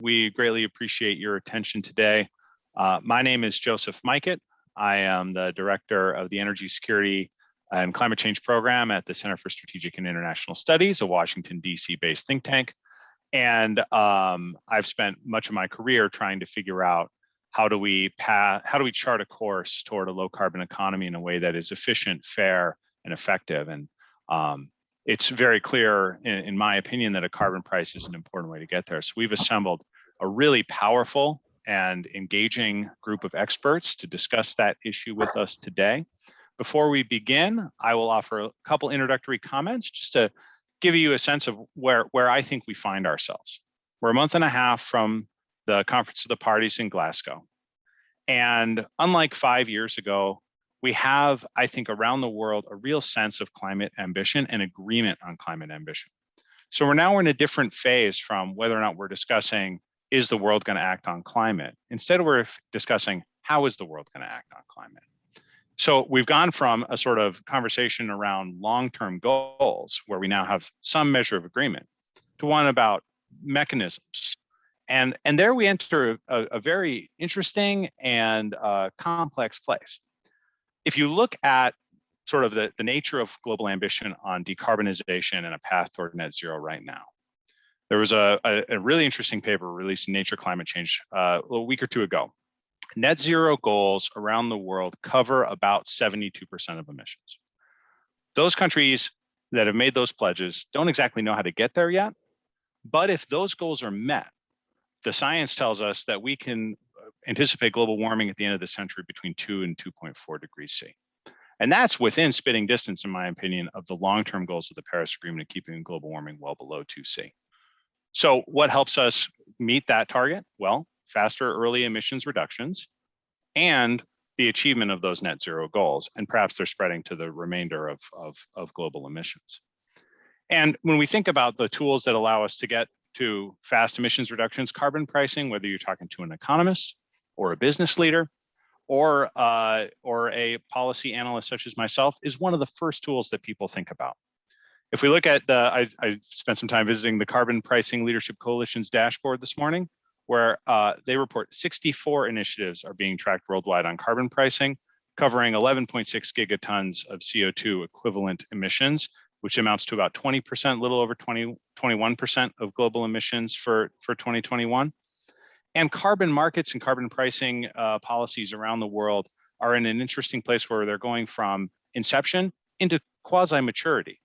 We greatly appreciate your attention today. My name is Joseph Mikett. I am the Director of the Energy Security and Climate Change Program at the Center for Strategic and International Studies, a Washington, D.C. based think tank. And I've spent much of my career trying to figure out how do we chart a course toward a low carbon economy in a way that is efficient, fair, and effective. And it's very clear, in my opinion, that a carbon price is an important way to get there. So we've assembled a really powerful and engaging group of experts to discuss that issue with us today. Before we begin, I will offer a couple introductory comments just to give you a sense of where I think we find ourselves. We're a month and a half from the Conference of the Parties in Glasgow. And unlike 5 years ago, we have, I think, around the world, a real sense of climate ambition and agreement on climate ambition. So we're now in a different phase from whether or not we're discussing, is the world going to act on climate? Instead, we're discussing, how is the world going to act on climate? So we've gone from a sort of conversation around long-term goals, where we now have some measure of agreement, to one about mechanisms. And there we enter a very interesting and complex place. If you look at sort of the nature of global ambition on decarbonization and a path toward net zero right now, there was a really interesting paper released in Nature Climate Change a week or two ago. Net zero goals around the world cover about 72% of emissions. Those countries that have made those pledges don't exactly know how to get there yet, but if those goals are met, the science tells us that we can anticipate global warming at the end of the century between 2 and 2.4 degrees C. And that's within spitting distance, in my opinion, of the long-term goals of the Paris Agreement of keeping global warming well below 2C. So what helps us meet that target? Well, faster early emissions reductions and the achievement of those net zero goals. And perhaps they're spreading to the remainder of global emissions. And when we think about the tools that allow us to get to fast emissions reductions, carbon pricing, whether you're talking to an economist or a business leader or a policy analyst such as myself, is one of the first tools that people think about. If we look at I spent some time visiting the Carbon Pricing Leadership Coalition's dashboard this morning, where they report 64 initiatives are being tracked worldwide on carbon pricing, covering 11.6 gigatons of CO2 equivalent emissions, which amounts to about 20%, little over 21% of global emissions for 2021. And carbon markets and carbon pricing policies around the world are in an interesting place where they're going from inception into quasi-maturity.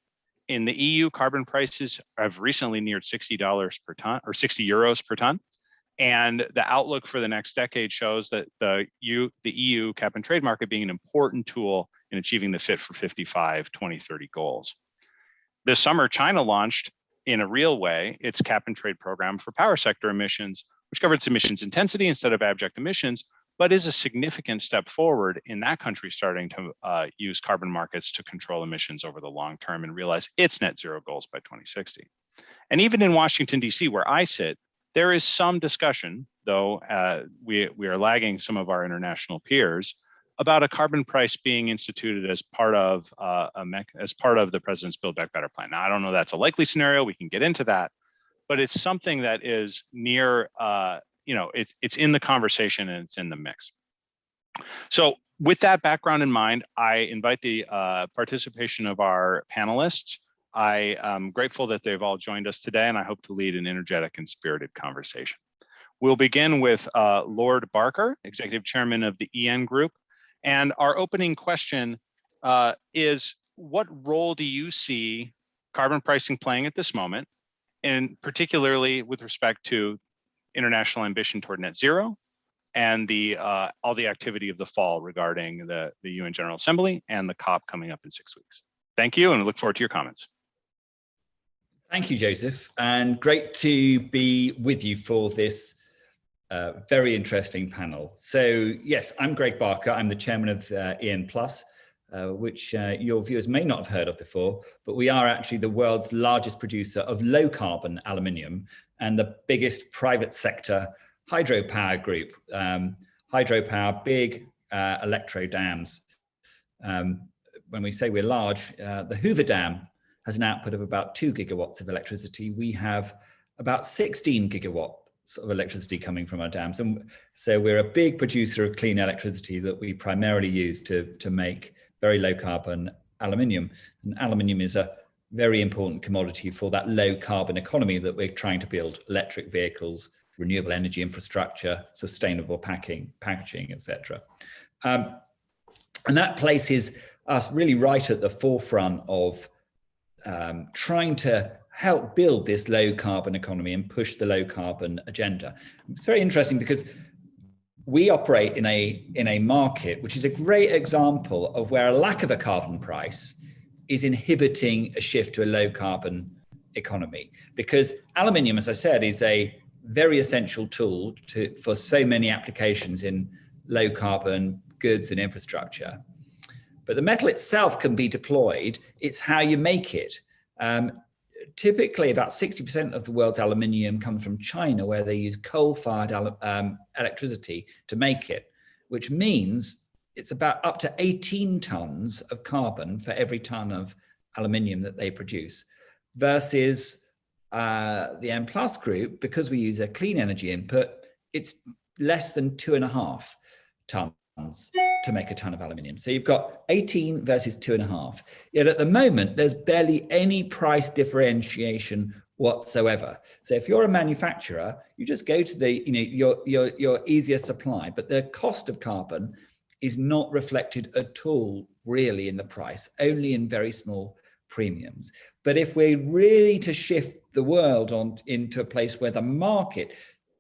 In the EU, carbon prices have recently neared $60 per ton, or 60 euros per ton. And the outlook for the next decade shows that the EU cap and trade market being an important tool in achieving the Fit for 55 2030 goals. This summer, China launched in a real way its cap and trade program for power sector emissions, which covers emissions intensity instead of abject emissions, but is a significant step forward in that country starting to use carbon markets to control emissions over the long term and realize its net zero goals by 2060. And even in Washington, D.C., where I sit, there is some discussion, though we are lagging some of our international peers, about a carbon price being instituted as part of the President's Build Back Better plan. Now, I don't know that's a likely scenario. We can get into that, but it's something that is near, it's in the conversation and it's in the mix. So with that background in mind, I invite the participation of our panelists. I am grateful that they've all joined us today, and I hope to lead an energetic and spirited conversation. We'll begin with Lord Barker, Executive Chairman of the EN Group. And our opening question is, what role do you see carbon pricing playing at this moment, and particularly with respect to international ambition toward net zero and all the activity of the fall regarding the UN General Assembly and the COP coming up in 6 weeks? Thank you, and I look forward to your comments. Thank you, Joseph, and great to be with you for this very interesting panel. So yes, I'm Greg Barker. I'm the chairman of EN Plus, which your viewers may not have heard of before, but we are actually the world's largest producer of low carbon aluminium and the biggest private sector hydropower group. Hydropower, big electro dams. When we say we're large, the Hoover Dam has an output of about 2 gigawatts of electricity. We have about 16 gigawatt sort of electricity coming from our dams. And so we're a big producer of clean electricity that we primarily use to make very low carbon aluminium. And aluminium is a very important commodity for that low carbon economy that we're trying to build: electric vehicles, renewable energy infrastructure, sustainable packaging, etc. And that places us really right at the forefront of trying to help build this low carbon economy and push the low carbon agenda. It's very interesting because we operate in a market which is a great example of where a lack of a carbon price is inhibiting a shift to a low carbon economy. Because aluminium, as I said, is a very essential tool for so many applications in low carbon goods and infrastructure. But the metal itself can be deployed. It's how you make it. Typically, about 60% of the world's aluminium comes from China, where they use coal-fired electricity to make it, which means it's about up to 18 tons of carbon for every ton of aluminium that they produce, versus the M Plus group, because we use a clean energy input, it's less than 2.5 tons to make a ton of aluminium. So you've got 18 versus 2.5. Yet at the moment, there's barely any price differentiation whatsoever. So if you're a manufacturer, you just go to the, your easiest supply, but the cost of carbon is not reflected at all really in the price, only in very small premiums. But if we're really to shift the world into a place where the market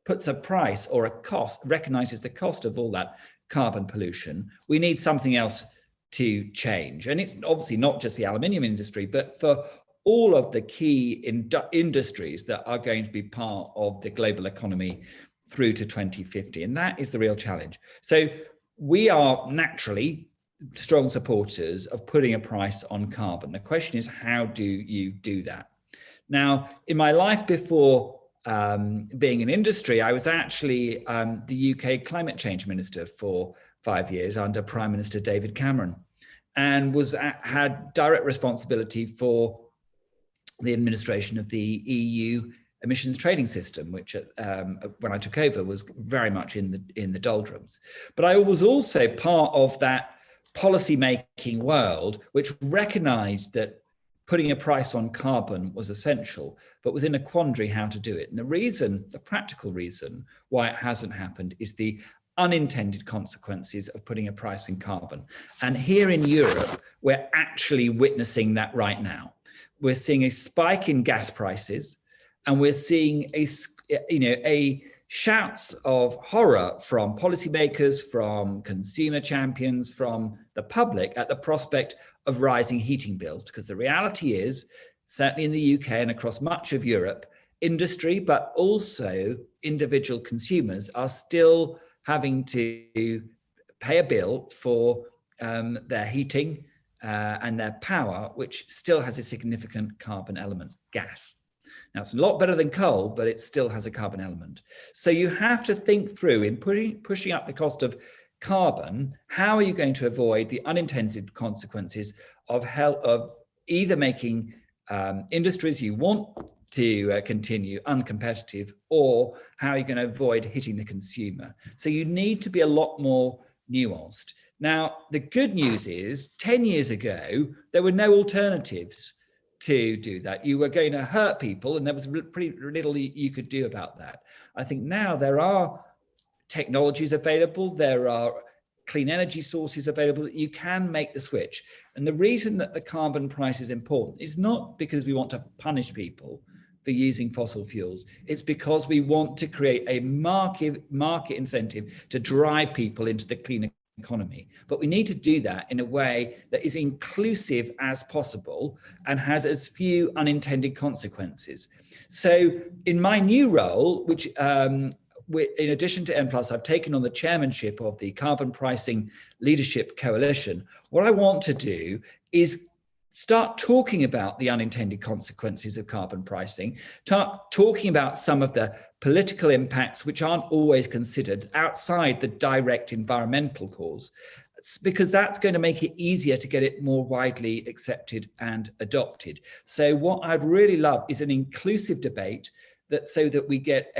puts a price or a cost, recognizes the cost of all that carbon pollution, we need something else to change. And it's obviously not just the aluminium industry, but for all of the key industries that are going to be part of the global economy through to 2050. And that is the real challenge. So we are naturally strong supporters of putting a price on carbon. The question is, how do you do that? Now, in my life before being in industry, I was actually the UK climate change minister for 5 years under Prime Minister David Cameron, and had direct responsibility for the administration of the EU emissions trading system, which when I took over was very much in the doldrums. But I was also part of that policy making world, which recognized that putting a price on carbon was essential, but was in a quandary how to do it. And the practical reason why it hasn't happened is the unintended consequences of putting a price in carbon. And here in Europe, we're actually witnessing that right now. We're seeing a spike in gas prices, and we're seeing a shouts of horror from policymakers, from consumer champions, from the public at the prospect of rising heating bills. Because the reality is, certainly in the UK and across much of Europe, industry, but also individual consumers are still having to pay a bill for their heating and their power, which still has a significant carbon element, gas. Now, it's a lot better than coal, but it still has a carbon element. So you have to think through, in pushing up the cost of carbon, how are you going to avoid the unintended consequences of either making industries you want to continue uncompetitive, or how are you going to avoid hitting the consumer? So you need to be a lot more nuanced. Now, the good news is 10 years ago, there were no alternatives to do that. You were going to hurt people, and there was pretty little you could do about that. I think now there are technologies available, there are clean energy sources available that you can make the switch. And the reason that the carbon price is important is not because we want to punish people for using fossil fuels. It's because we want to create a market incentive to drive people into the clean economy. But we need to do that in a way that is inclusive as possible and has as few unintended consequences. So in my new role, which in addition to M+, I've taken on the chairmanship of the Carbon Pricing Leadership Coalition. What I want to do is start talking about the unintended consequences of carbon pricing, start talking about some of the political impacts which aren't always considered outside the direct environmental cause, because that's going to make it easier to get it more widely accepted and adopted. So what I'd really love is an inclusive debate so that we get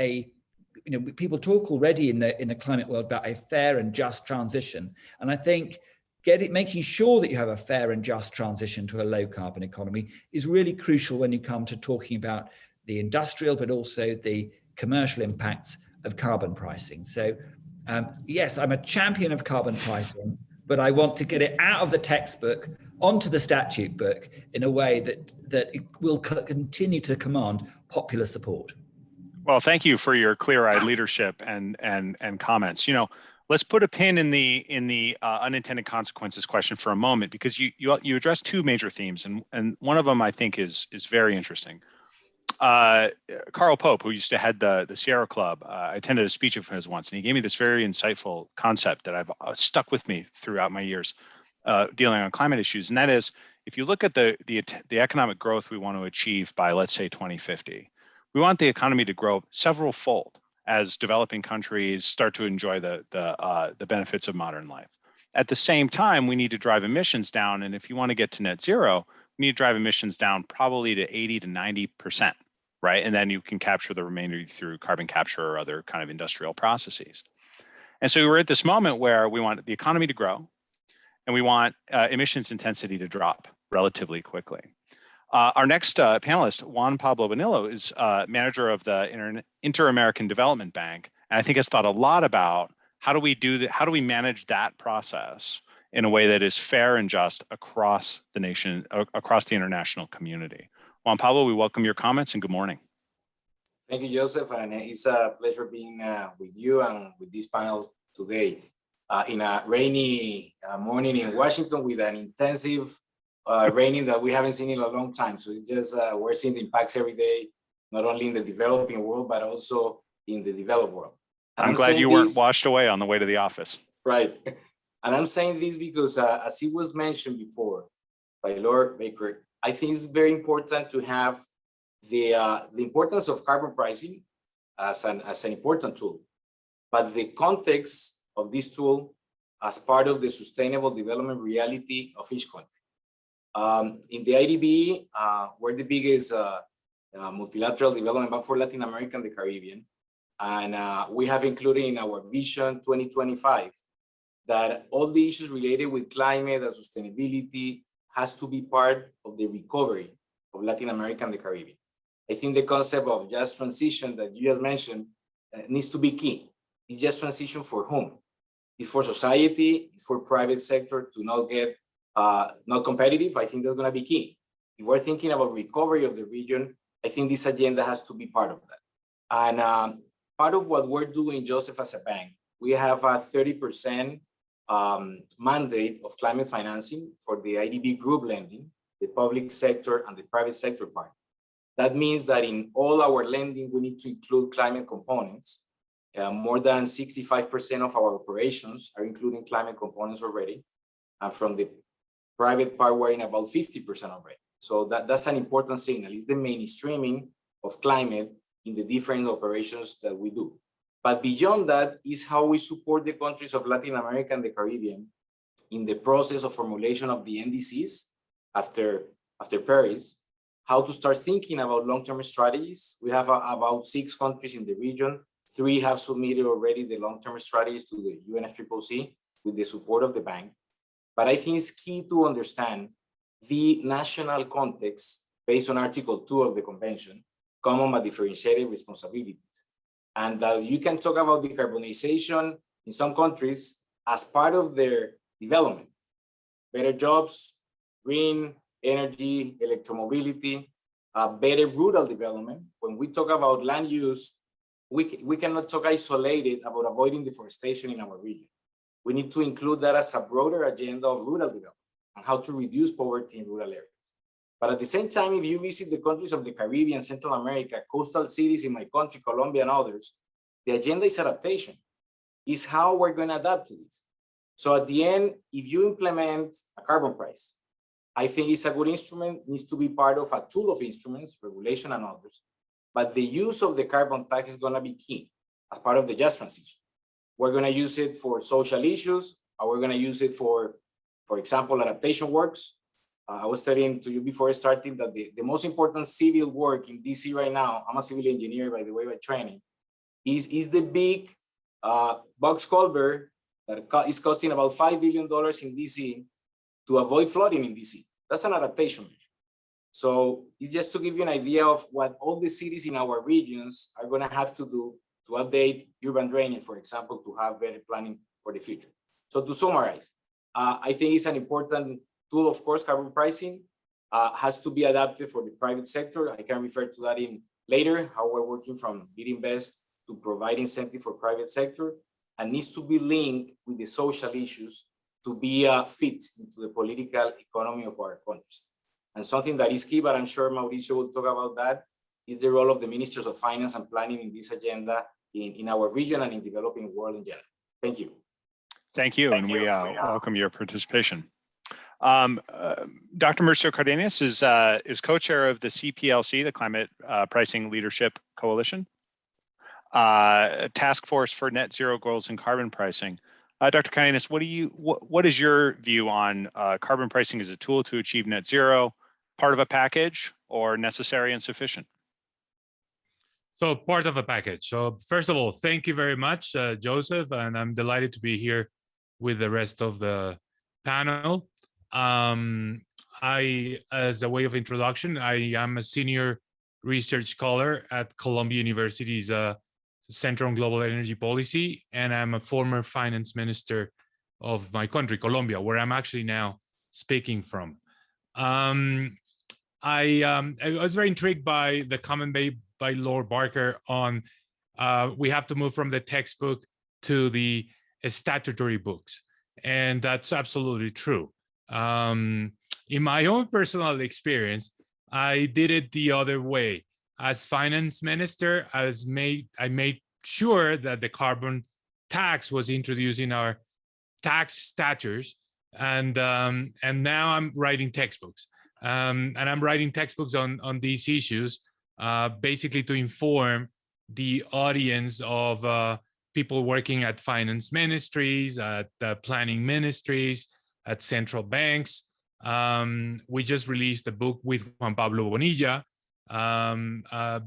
people talk already in the climate world about a fair and just transition. And I think making sure that you have a fair and just transition to a low carbon economy is really crucial when you come to talking about the industrial, but also the commercial impacts of carbon pricing. So yes, I'm a champion of carbon pricing, but I want to get it out of the textbook onto the statute book in a way that it will continue to command popular support. Well, thank you for your clear-eyed leadership and comments. Let's put a pin in the unintended consequences question for a moment, because you addressed two major themes, and one of them I think is very interesting. Carl Pope, who used to head the Sierra Club, I attended a speech of his once, and he gave me this very insightful concept that I've stuck with me throughout my years dealing on climate issues, and that is, if you look at the economic growth we want to achieve by, let's say, 2050, we want the economy to grow several fold as developing countries start to enjoy the benefits of modern life. At the same time, we need to drive emissions down, and if you want to get to net zero, we need to drive emissions down probably to 80 to 90%, right? And then you can capture the remainder through carbon capture or other kind of industrial processes. And so we're at this moment where we want the economy to grow, and we want emissions intensity to drop relatively quickly. Our next panelist, Juan Pablo Vanillo, is manager of the Inter-American Development Bank, and I think has thought a lot about how do we manage that process in a way that is fair and just across the nation, across the international community. Juan Pablo, we welcome your comments and good morning. Thank you, Joseph, and it's a pleasure being with you and with this panel today. In a rainy morning in Washington with an intensive raining that we haven't seen in a long time. So it's just, we're seeing the impacts every day, not only in the developing world, but also in the developed world. And I'm glad you weren't washed away on the way to the office. Right. And I'm saying this because as it was mentioned before by Lord Baker, I think it's very important to have the importance of carbon pricing as an important tool, but the context of this tool as part of the sustainable development reality of each country. In the IDB, we're the biggest multilateral development bank for Latin America and the Caribbean. And we have included in our Vision 2025 that all the issues related with climate and sustainability has to be part of the recovery of Latin America and the Caribbean. I think the concept of just transition that you just mentioned needs to be key. It's just transition for whom? It's for society, it's for private sector to not get not competitive. I think that's going to be key. If we're thinking about recovery of the region, I think this agenda has to be part of that. And part of what we're doing, Joseph, as a bank, we have a 30% mandate of climate financing for the IDB group lending, the public sector and the private sector part. That means that in all our lending, we need to include climate components. More than 65% of our operations are including climate components already. And from the private part, we're in about 50% already. So that's an important signal. It's the mainstreaming of climate in the different operations that we do. But beyond that is how we support the countries of Latin America and the Caribbean in the process of formulation of the NDCs after Paris, how to start thinking about long-term strategies. We have about 6 countries in the region. 3 have submitted already the long-term strategies to the UNFCCC with the support of the bank. But I think it's key to understand the national context based on Article 2 of the Convention, common but differentiated responsibilities. And you can talk about decarbonization in some countries as part of their development. Better jobs, green energy, electromobility, better rural development. When we talk about land use, we cannot talk isolated about avoiding deforestation in our region. We need to include that as a broader agenda of rural development and how to reduce poverty in rural areas. But at the same time, if you visit the countries of the Caribbean, Central America, coastal cities in my country, Colombia and others, the agenda is adaptation. It's how we're going to adapt to this. So at the end, if you implement a carbon price, I think it's a good instrument, needs to be part of a tool of instruments, regulation and others. But the use of the carbon tax is going to be key as part of the just transition. We're going to use it for social issues, or we're going to use it for example, adaptation works. I was telling to you before starting that the most important civil work in DC right now, I'm a civil engineer, by the way, by training. is the big box culvert that is costing about $5 billion in DC to avoid flooding in DC. That's an adaptation measure. So it's just to give you an idea of what all the cities in our regions are going to have to do to update urban drainage, for example, to have better planning for the future. So to summarize, I think it's an important tool, of course. Carbon pricing has to be adapted for the private sector. I can refer to that in later, how we're working from bidding best to provide incentive for private sector, and needs to be linked with the social issues to be fit into the political economy of our countries. And something that is key, but I'm sure Mauricio will talk about that, is the role of the ministers of finance and planning in this agenda in our region and in developing world in general. Thank you. Thank you, and we welcome your participation. Dr. Murcio Cardenas is co-chair of the CPLC, the Climate Pricing Leadership Coalition, task force for net zero goals and carbon pricing. Dr. Cardenas, what is your view on carbon pricing as a tool to achieve net zero, part of a package, or necessary and sufficient? So part of a package. So first of all, thank you very much, Joseph, and I'm delighted to be here with the rest of the panel. As a way of introduction, I am a senior research scholar at Columbia University's Center on Global Energy Policy, and I'm a former finance minister of my country, Colombia, where I'm actually now speaking from. I was very intrigued by the comment made by Lord Barker on we have to move from the textbook to the statutory books, and that's absolutely true. In my own personal experience, I did it the other way. As finance minister, I made sure that the carbon tax was introduced in our tax statutes, and now I'm writing textbooks, and I'm writing textbooks on these issues, basically to inform the audience of people working at finance ministries, at planning ministries, at central banks. We just released a book with Juan Pablo Vanillo,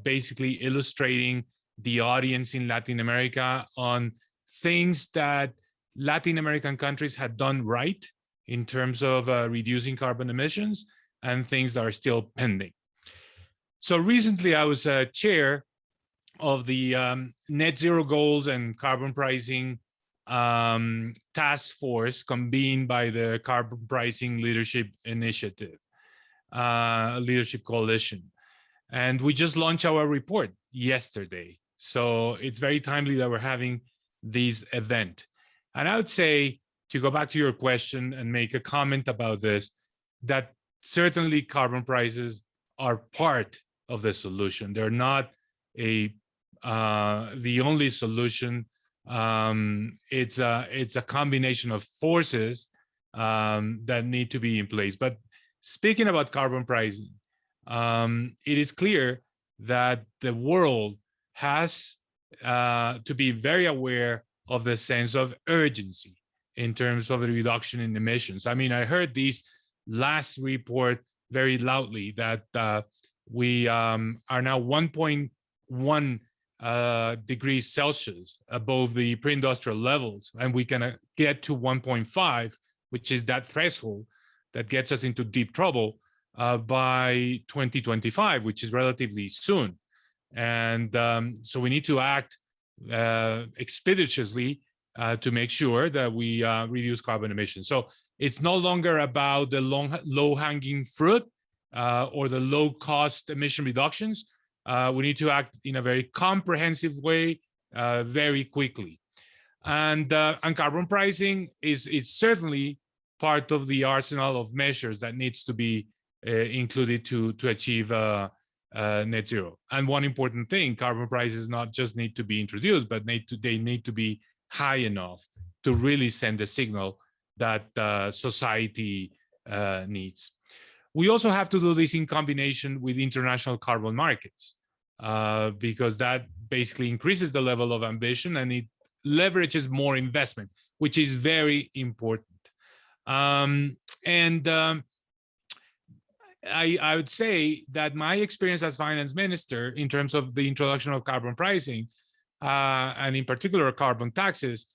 basically illustrating the audience in Latin America on things that Latin American countries had done right in terms of reducing carbon emissions and things that are still pending. So recently I was chair of the net zero goals and carbon pricing task force convened by the Carbon Pricing Leadership Initiative, Leadership Coalition. And we just launched our report yesterday. So it's very timely that we're having this event. And I would say, to go back to your question and make a comment about this, that certainly carbon prices are part of the solution. They're not the only solution. It's a combination of forces that need to be in place. But speaking about carbon pricing, it is clear that the world has to be very aware of the sense of urgency in terms of the reduction in emissions. I mean, I heard this last report very loudly that we are now 1.1 degrees Celsius above the pre-industrial levels, and we can get to 1.5, which is that threshold that gets us into deep trouble by 2025, which is relatively soon. And so we need to act expeditiously to make sure that we reduce carbon emissions. So it's no longer about the low-hanging fruit or the low-cost emission reductions. We need to act in a very comprehensive way, very quickly. And carbon pricing is certainly part of the arsenal of measures that needs to be included to achieve net zero. And one important thing, carbon prices not just need to be introduced, but they need to be high enough to really send a signal that society needs. We also have to do this in combination with international carbon markets, because that basically increases the level of ambition and it leverages more investment, which is very important. I would say that my experience as finance minister in terms of the introduction of carbon pricing and in particular carbon taxes,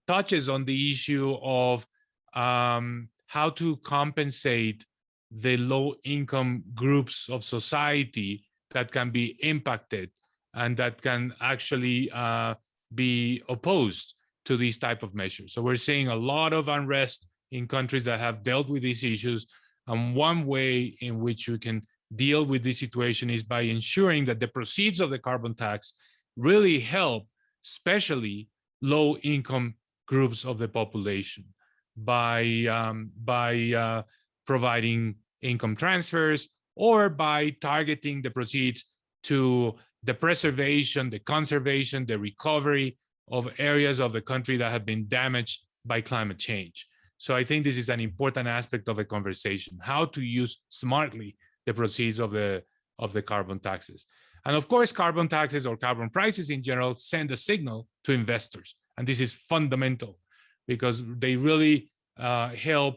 touches on the issue of how to compensate the low-income groups of society that can be impacted and that can actually be opposed to these type of measures. So we're seeing a lot of unrest in countries that have dealt with these issues. And one way in which we can deal with this situation is by ensuring that the proceeds of the carbon tax really help, especially low-income groups of the population, by providing income transfers or by targeting the proceeds to the preservation, the conservation, the recovery of areas of the country that have been damaged by climate change. So I think this is an important aspect of the conversation, how to use smartly the proceeds of the carbon taxes. And of course, carbon taxes or carbon prices in general send a signal to investors. And this is fundamental because they really help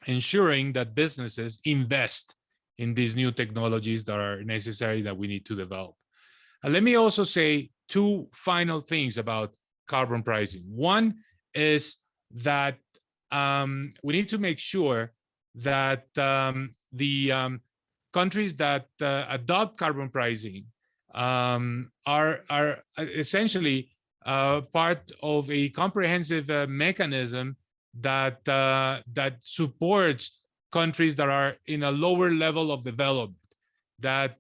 ensuring that businesses invest in these new technologies that are necessary that we need to develop. And let me also say two final things about carbon pricing. One is that we need to make sure that the countries that adopt carbon pricing are essentially part of a comprehensive mechanism that supports countries that are in a lower level of development, that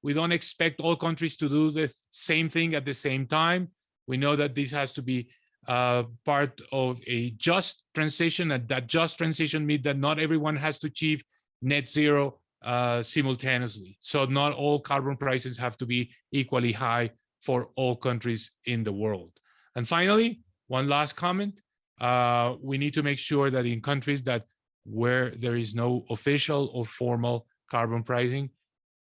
we don't expect all countries to do the same thing at the same time. We know that this has to be part of a just transition, and that just transition means that not everyone has to achieve net zero simultaneously. So not all carbon prices have to be equally high for all countries in the world. And finally, one last comment. We need to make sure that in countries where there is no official or formal carbon pricing,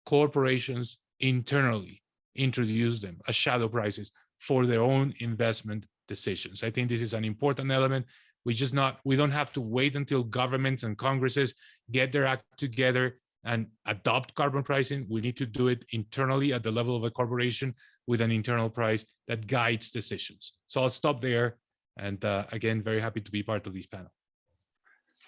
corporations internally introduce them as shadow prices for their own investment decisions. I think this is an important element. We don't have to wait until governments and Congresses get their act together and adopt carbon pricing. We need to do it internally at the level of a corporation with an internal price that guides decisions. So I'll stop there. And again, very happy to be part of this panel.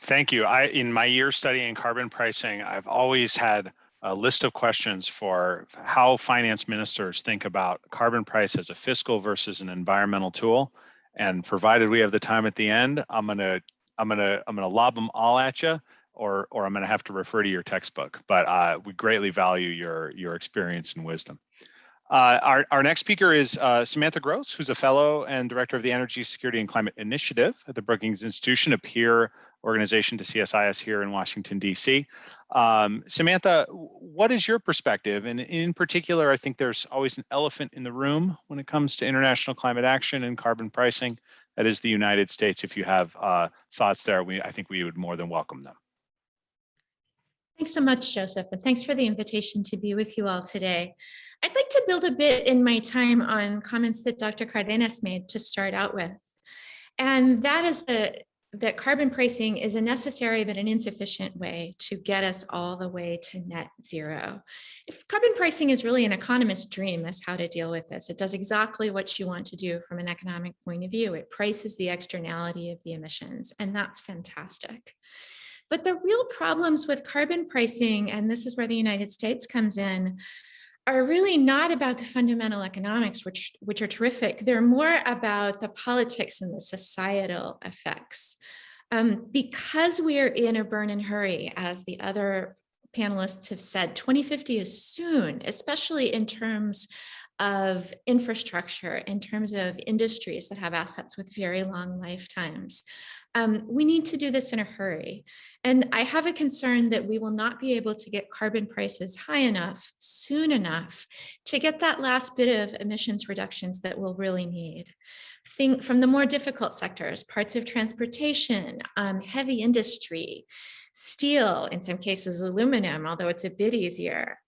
Thank you. In my year studying carbon pricing, I've always had a list of questions for how finance ministers think about carbon price as a fiscal versus an environmental tool. And provided we have the time at the end, I'm gonna lob them all at you, or I'm gonna have to refer to your textbook. But we greatly value your experience and wisdom. Our next speaker is Samantha Gross, who's a fellow and director of the Energy Security and Climate Initiative at the Brookings Institution, a peer organization to CSIS here in Washington, D.C. Samantha, what is your perspective? And in particular, I think there's always an elephant in the room when it comes to international climate action and carbon pricing. That is the United States. If you have thoughts there, I think we would more than welcome them. Thanks so much, Joseph, and thanks for the invitation to be with you all today. I'd like to build a bit in my time on comments that Dr. Cardenas made to start out with. And that is that carbon pricing is a necessary but an insufficient way to get us all the way to net zero. If carbon pricing is really an economist's dream as how to deal with this, it does exactly what you want to do from an economic point of view. It prices the externality of the emissions, and that's fantastic. But the real problems with carbon pricing, and this is where the United States comes in, are really not about the fundamental economics, which are terrific. They're more about the politics and the societal effects. Because we are in a burn and hurry, as the other panelists have said, 2050 is soon, especially in terms of infrastructure, in terms of industries that have assets with very long lifetimes. We need to do this in a hurry. And I have a concern that we will not be able to get carbon prices high enough, soon enough, to get that last bit of emissions reductions that we'll really need. Think from the more difficult sectors, parts of transportation, heavy industry, steel, in some cases aluminum, although it's a bit easier,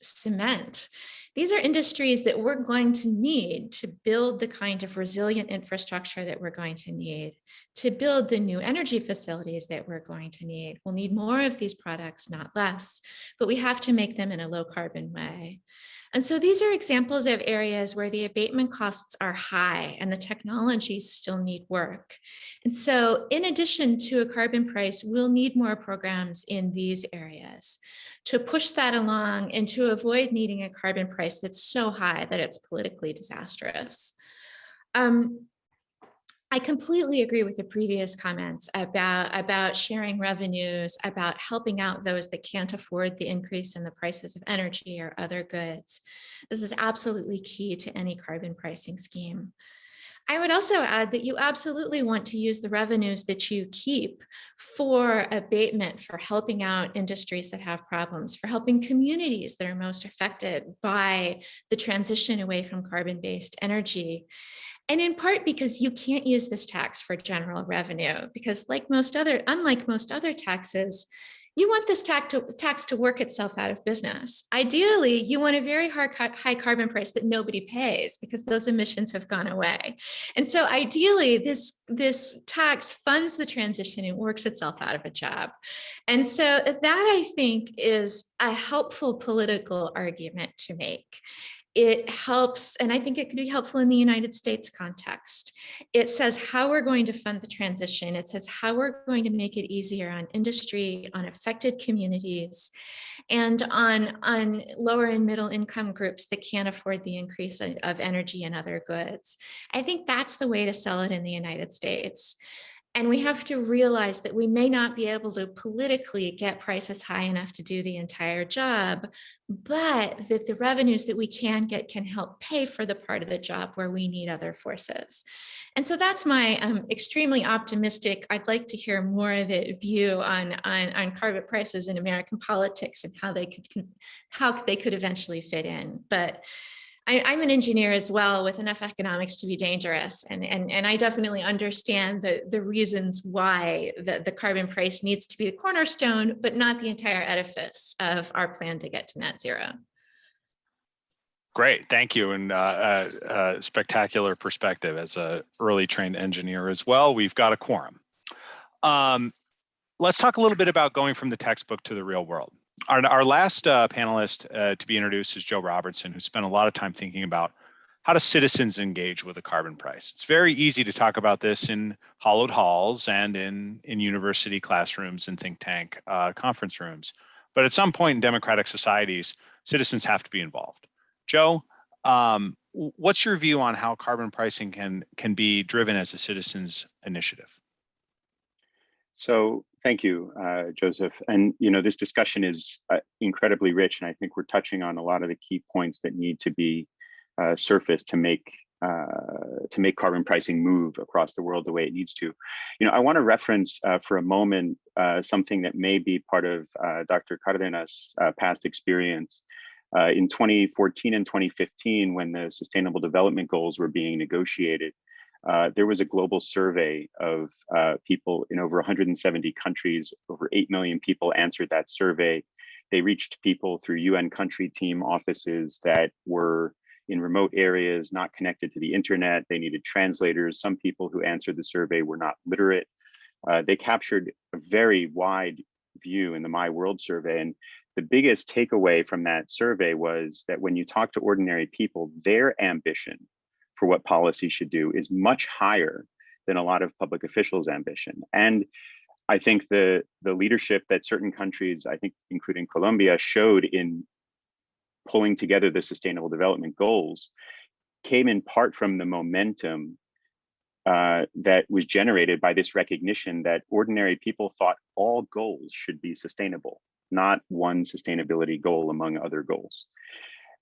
cement. These are industries that we're going to need to build the kind of resilient infrastructure that we're going to need, to build the new energy facilities that we're going to need. We'll need more of these products, not less, but we have to make them in a low carbon way. And so these are examples of areas where the abatement costs are high and the technologies still need work. And so in addition to a carbon price, we'll need more programs in these areas to push that along and to avoid needing a carbon price that's so high that it's politically disastrous. I completely agree with the previous comments about sharing revenues, about helping out those that can't afford the increase in the prices of energy or other goods. This is absolutely key to any carbon pricing scheme. I would also add that you absolutely want to use the revenues that you keep for abatement, for helping out industries that have problems, for helping communities that are most affected by the transition away from carbon-based energy. And in part because you can't use this tax for general revenue, because unlike most other taxes, you want this tax to work itself out of business. Ideally, you want a very high carbon price that nobody pays because those emissions have gone away. And so ideally, this tax funds the transition and works itself out of a job. And so that, I think, is a helpful political argument to make. It helps, and I think it could be helpful in the United States context. It says how we're going to fund the transition. It says how we're going to make it easier on industry, on affected communities, and on lower and middle income groups that can't afford the increase of energy and other goods. I think that's the way to sell it in the United States. And we have to realize that we may not be able to politically get prices high enough to do the entire job, but that the revenues that we can get can help pay for the part of the job where we need other forces. And so that's my extremely optimistic, I'd like to hear more of it, view on carbon prices in American politics and how they could eventually fit in. But I'm an engineer as well, with enough economics to be dangerous. And I definitely understand the reasons why the carbon price needs to be the cornerstone, but not the entire edifice of our plan to get to net zero. Great, thank you. And spectacular perspective as an early trained engineer as well. We've got a quorum. Let's talk a little bit about going from the textbook to the real world. Our last panelist to be introduced is Joe Robertson, who spent a lot of time thinking about how do citizens engage with a carbon price. It's very easy to talk about this in hollowed halls and in university classrooms and think tank conference rooms. But at some point in democratic societies, citizens have to be involved. Joe, what's your view on how carbon pricing can be driven as a citizens initiative? So thank you, Joseph. And this discussion is incredibly rich, and I think we're touching on a lot of the key points that need to be surfaced to make carbon pricing move across the world the way it needs to. I want to reference for a moment something that may be part of Dr. Cardenas' past experience. In 2014 and 2015, when the Sustainable Development Goals were being negotiated, there was a global survey of people in over 170 countries. Over 8 million people answered that survey. They reached people through UN country team offices that were in remote areas, not connected to the internet. They needed translators. Some people who answered the survey were not literate. They captured a very wide view in the My World survey. And the biggest takeaway from that survey was that when you talk to ordinary people, their ambition for what policy should do is much higher than a lot of public officials' ambition. And I think the leadership that certain countries, I think including Colombia, showed in pulling together the Sustainable Development Goals came in part from the momentum that was generated by this recognition that ordinary people thought all goals should be sustainable, not one sustainability goal among other goals.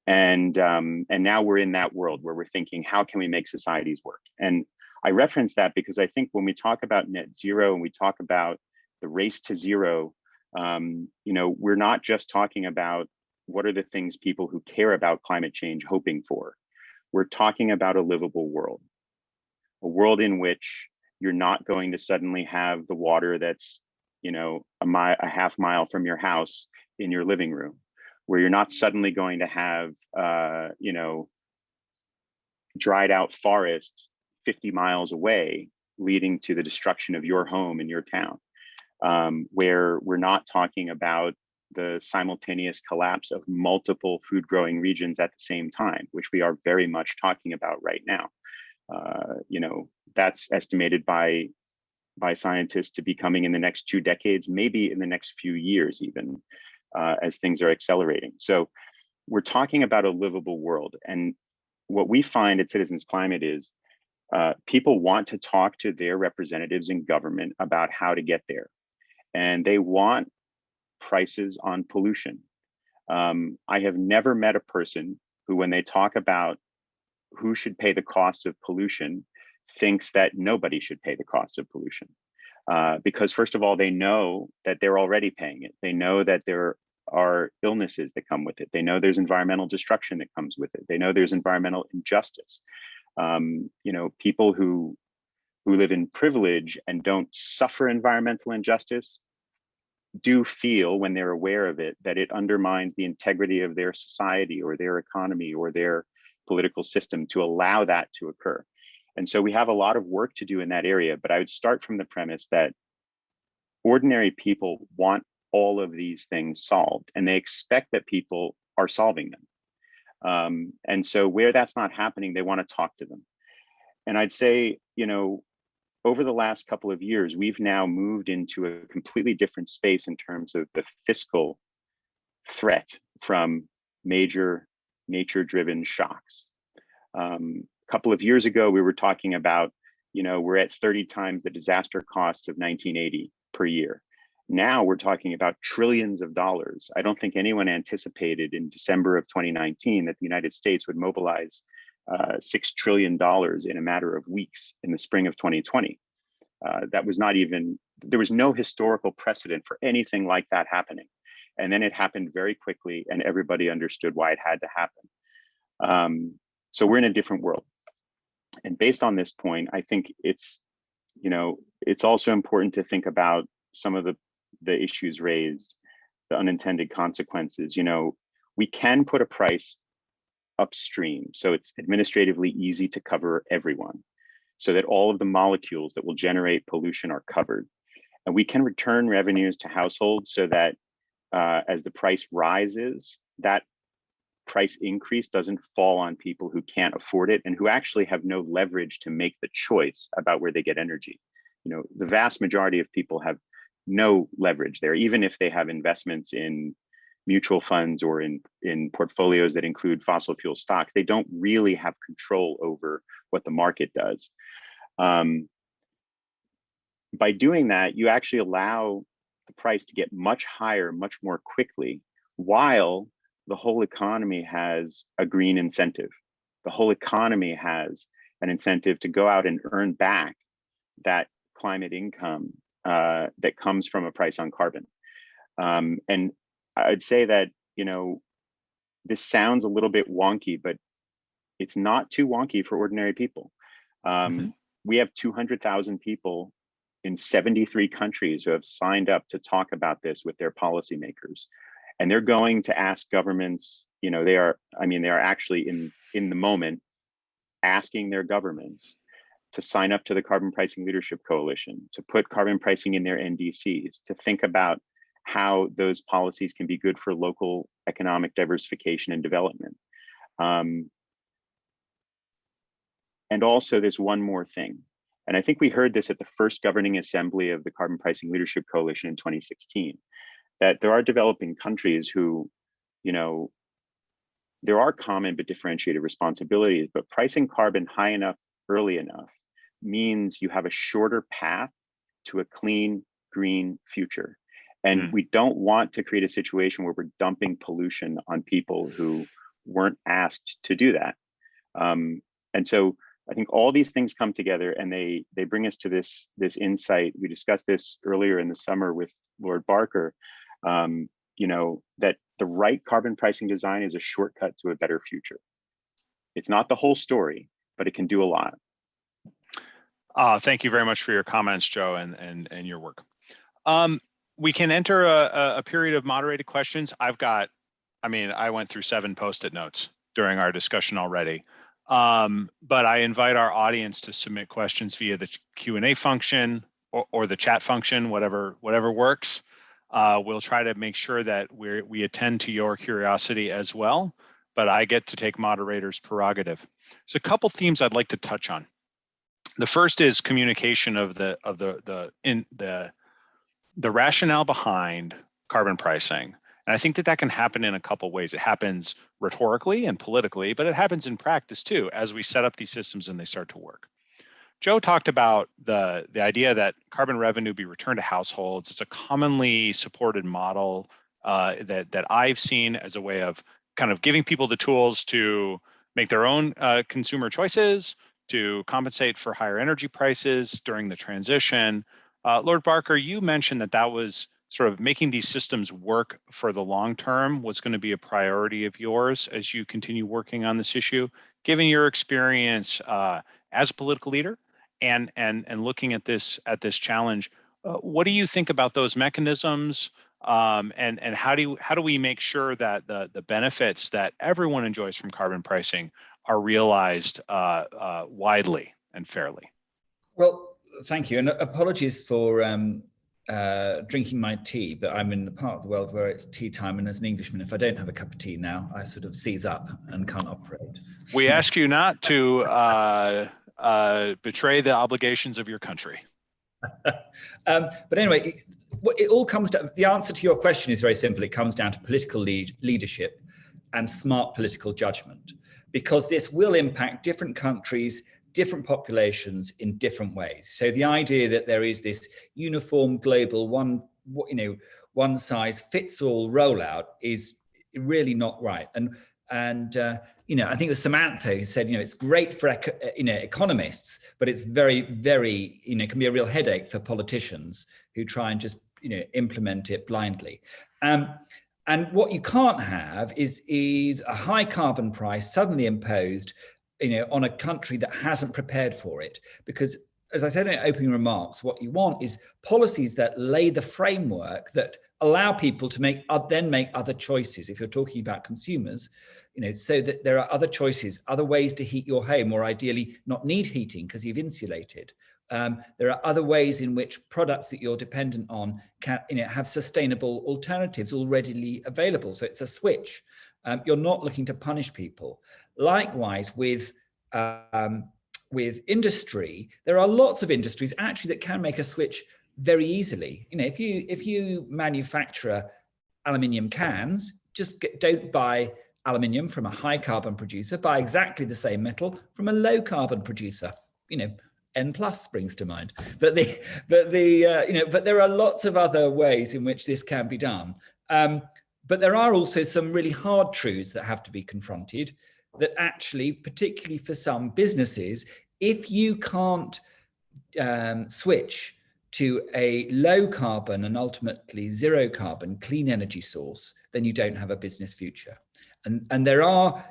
And now we're in that world where we're thinking, how can we make societies work? And I reference that because I think when we talk about net zero and we talk about the race to zero, we're not just talking about what are the things people who care about climate change hoping for. We're talking about a livable world, a world in which you're not going to suddenly have the water that's, a half mile from your house in your living room, where you're not suddenly going to have, dried out forest 50 miles away, leading to the destruction of your home in your town, where we're not talking about the simultaneous collapse of multiple food growing regions at the same time, which we are very much talking about right now. You know, that's estimated by scientists to be coming in the next 2 decades, maybe in the next few years even, as things are accelerating. So we're talking about a livable world. And what we find at Citizens Climate is people want to talk to their representatives in government about how to get there. And they want prices on pollution. I have never met a person who, when they talk about who should pay the cost of pollution, thinks that nobody should pay the cost of pollution. Because first of all, they know that they're already paying it. They know that there are illnesses that come with it. They know there's environmental destruction that comes with it. They know there's environmental injustice. You know, people who live in privilege and don't suffer environmental injustice do feel, when they're aware of it, that it undermines the integrity of their society or their economy or their political system to allow that to occur. And so we have a lot of work to do in that area, but I would start from the premise that ordinary people want all of these things solved, and they expect that people are solving them. And so where that's not happening, they want to talk to them. And I'd say, you know, over the last couple of years, we've now moved into a completely different space in terms of the fiscal threat from major nature-driven shocks. A couple of years ago, we were talking about, you know, we're at 30 times the disaster costs of 1980 per year. Now we're talking about trillions of dollars. I don't think anyone anticipated in December of 2019 that the United States would mobilize $6 trillion in a matter of weeks in the spring of 2020. That was not even, there was no historical precedent for anything like that happening. And then it happened very quickly and everybody understood why it had to happen. So we're in a different world. And based on this point, I think it's, you know, it's also important to think about some of the issues raised, the unintended consequences. You know, we can put a price upstream, so it's administratively easy to cover everyone, so that all of the molecules that will generate pollution are covered. And we can return revenues to households so that as the price rises, that price increase doesn't fall on people who can't afford it and who actually have no leverage to make the choice about where they get energy. You know, the vast majority of people have no leverage there, even if they have investments in mutual funds or in portfolios that include fossil fuel stocks. They don't really have control over what the market does. By doing that, you actually allow the price to get much higher, much more quickly, while the whole economy has a green incentive. The whole economy has an incentive to go out and earn back that climate income that comes from a price on carbon. And I'd say that, you know, this sounds a little bit wonky, but it's not too wonky for ordinary people. We have 200,000 people in 73 countries who have signed up to talk about this with their policymakers. And they're going to ask governments, you know, they are actually in the moment asking their governments to sign up to the Carbon Pricing Leadership Coalition, to put carbon pricing in their NDCs, to think about how those policies can be good for local economic diversification and development. And also there's one more thing. And I think we heard this at the first governing assembly of the Carbon Pricing Leadership Coalition in 2016, that there are developing countries who, you know, there are common but differentiated responsibilities, but pricing carbon high enough, early enough, means you have a shorter path to a clean, green future. And we don't want to create a situation where we're dumping pollution on people who weren't asked to do that. And so I think all these things come together and they bring us to this insight. We discussed this earlier in the summer with Lord Barker, you know, that the right carbon pricing design is a shortcut to a better future. It's not the whole story, but it can do a lot. Thank you very much for your comments, Joe, and your work. We can enter a period of moderated questions. I went through 7 Post-it notes during our discussion already. But I invite our audience to submit questions via the Q&A function or the chat function, whatever works. We'll try to make sure that we attend to your curiosity as well, but I get to take moderator's prerogative. There's a couple themes I'd like to touch on. The first is communication of the rationale behind carbon pricing. And I think that can happen in a couple ways. It happens rhetorically and politically, but it happens in practice too, as we set up these systems and they start to work. Joe talked about the idea that carbon revenue be returned to households. It's a commonly supported model that I've seen as a way of kind of giving people the tools to make their own consumer choices, to compensate for higher energy prices during the transition. Lord Barker, you mentioned that was sort of making these systems work for the long term was going to be a priority of yours as you continue working on this issue. Given your experience as a political leader and looking at this challenge, what do you think about those mechanisms? And how do we make sure that the benefits that everyone enjoys from carbon pricing are realized widely and fairly? Well, thank you, and apologies for drinking my tea, but I'm in the part of the world where it's tea time, and as an Englishman, if I don't have a cup of tea now, I sort of seize up and can't operate. We ask you not to betray the obligations of your country. But anyway, it all comes down, the answer to your question is very simple. It comes down to political leadership and smart political judgment, because this will impact different countries, different populations in different ways. So the idea that there is this uniform global one size fits all rollout is really not right. And I think it was Samantha who said, it's great for economists, but it's very, very, can be a real headache for politicians who try and just implement it blindly. And what you can't have is a high carbon price suddenly imposed on a country that hasn't prepared for it. Because as I said in opening remarks, what you want is policies that lay the framework that allow people to make other choices. If you're talking about consumers, so that there are other choices, other ways to heat your home, or ideally not need heating because you've insulated. There are other ways in which products that you're dependent on can have sustainable alternatives all readily available. So it's a switch. You're not looking to punish people. Likewise, with industry, there are lots of industries actually that can make a switch very easily. If you manufacture aluminium cans, just don't buy aluminium from a high carbon producer. Buy exactly the same metal from a low carbon producer. N+ springs to mind. But there are lots of other ways in which this can be done. But there are also some really hard truths that have to be confronted, that actually, particularly for some businesses, if you can't switch to a low carbon and ultimately zero carbon clean energy source, then you don't have a business future. And there are,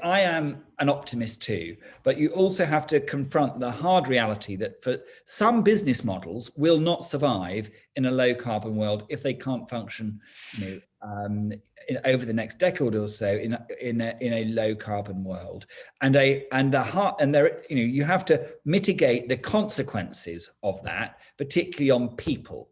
I am an optimist too, but you also have to confront the hard reality that for some business models will not survive in a low carbon world if they can't function, over the next decade or so in a low carbon world. You have to mitigate the consequences of that, particularly on people.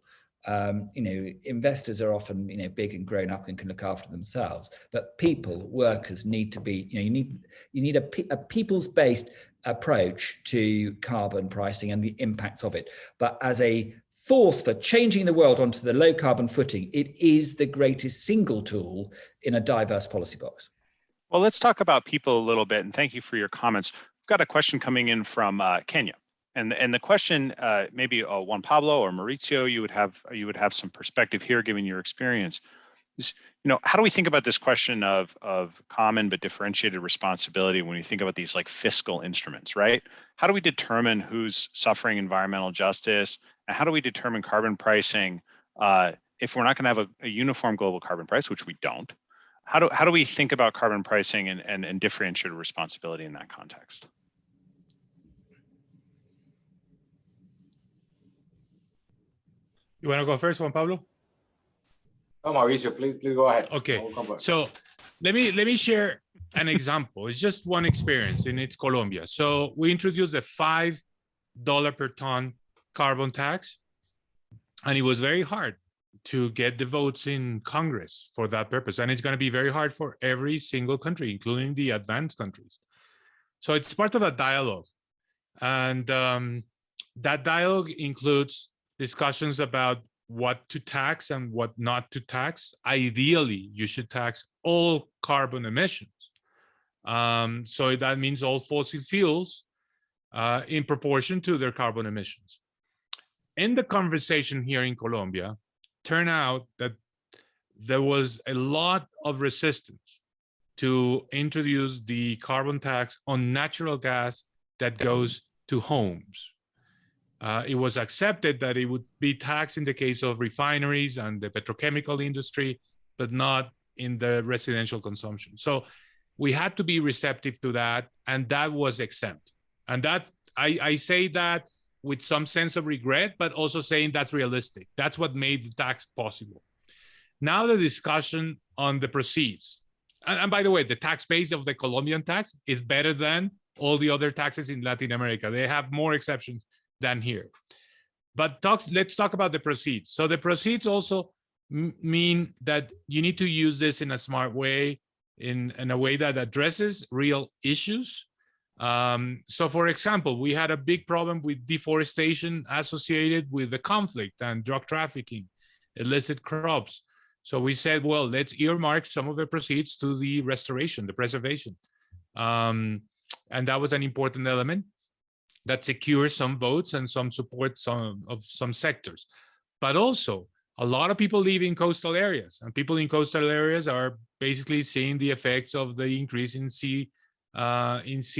Investors are often, big and grown up and can look after themselves, but people, workers need to be, you need a people's-based approach to carbon pricing and the impacts of it. But as a force for changing the world onto the low carbon footing, it is the greatest single tool in a diverse policy box. Well, let's talk about people a little bit, and thank you for your comments. We've got a question coming in from Kenya. And the question, maybe Juan Pablo or Mauricio, you would have some perspective here, given your experience. Is, how do we think about this question of common but differentiated responsibility when we think about these like fiscal instruments, right? How do we determine who's suffering environmental justice, and how do we determine carbon pricing if we're not going to have a uniform global carbon price, which we don't? How do we think about carbon pricing and differentiated responsibility in that context? You want to go first, Juan Pablo? Oh, Mauricio, please go ahead. Okay, so let me share an example. It's just one experience, and it's Colombia. So we introduced a $5 per ton carbon tax, and it was very hard to get the votes in Congress for that purpose. And it's going to be very hard for every single country, including the advanced countries. So it's part of a dialogue. And that dialogue includes discussions about what to tax and what not to tax. Ideally, you should tax all carbon emissions. So that means all fossil fuels in proportion to their carbon emissions. In the conversation here in Colombia, turned out that there was a lot of resistance to introduce the carbon tax on natural gas that goes to homes. It was accepted that it would be taxed in the case of refineries and the petrochemical industry, but not in the residential consumption. So we had to be receptive to that, and that was exempt. And that I say that with some sense of regret, but also saying that's realistic. That's what made the tax possible. Now the discussion on the proceeds. And by the way, the tax base of the Colombian tax is better than all the other taxes in Latin America. They have more exceptions than here. But let's talk about the proceeds. So the proceeds also mean that you need to use this in a smart way, in a way that addresses real issues. So for example, we had a big problem with deforestation associated with the conflict and drug trafficking, illicit crops. So we said, well, let's earmark some of the proceeds to the restoration, the preservation. And that was an important element that secures some votes and some support of some sectors. But also, a lot of people live in coastal areas, and people in coastal areas are basically seeing the effects of the increase in sea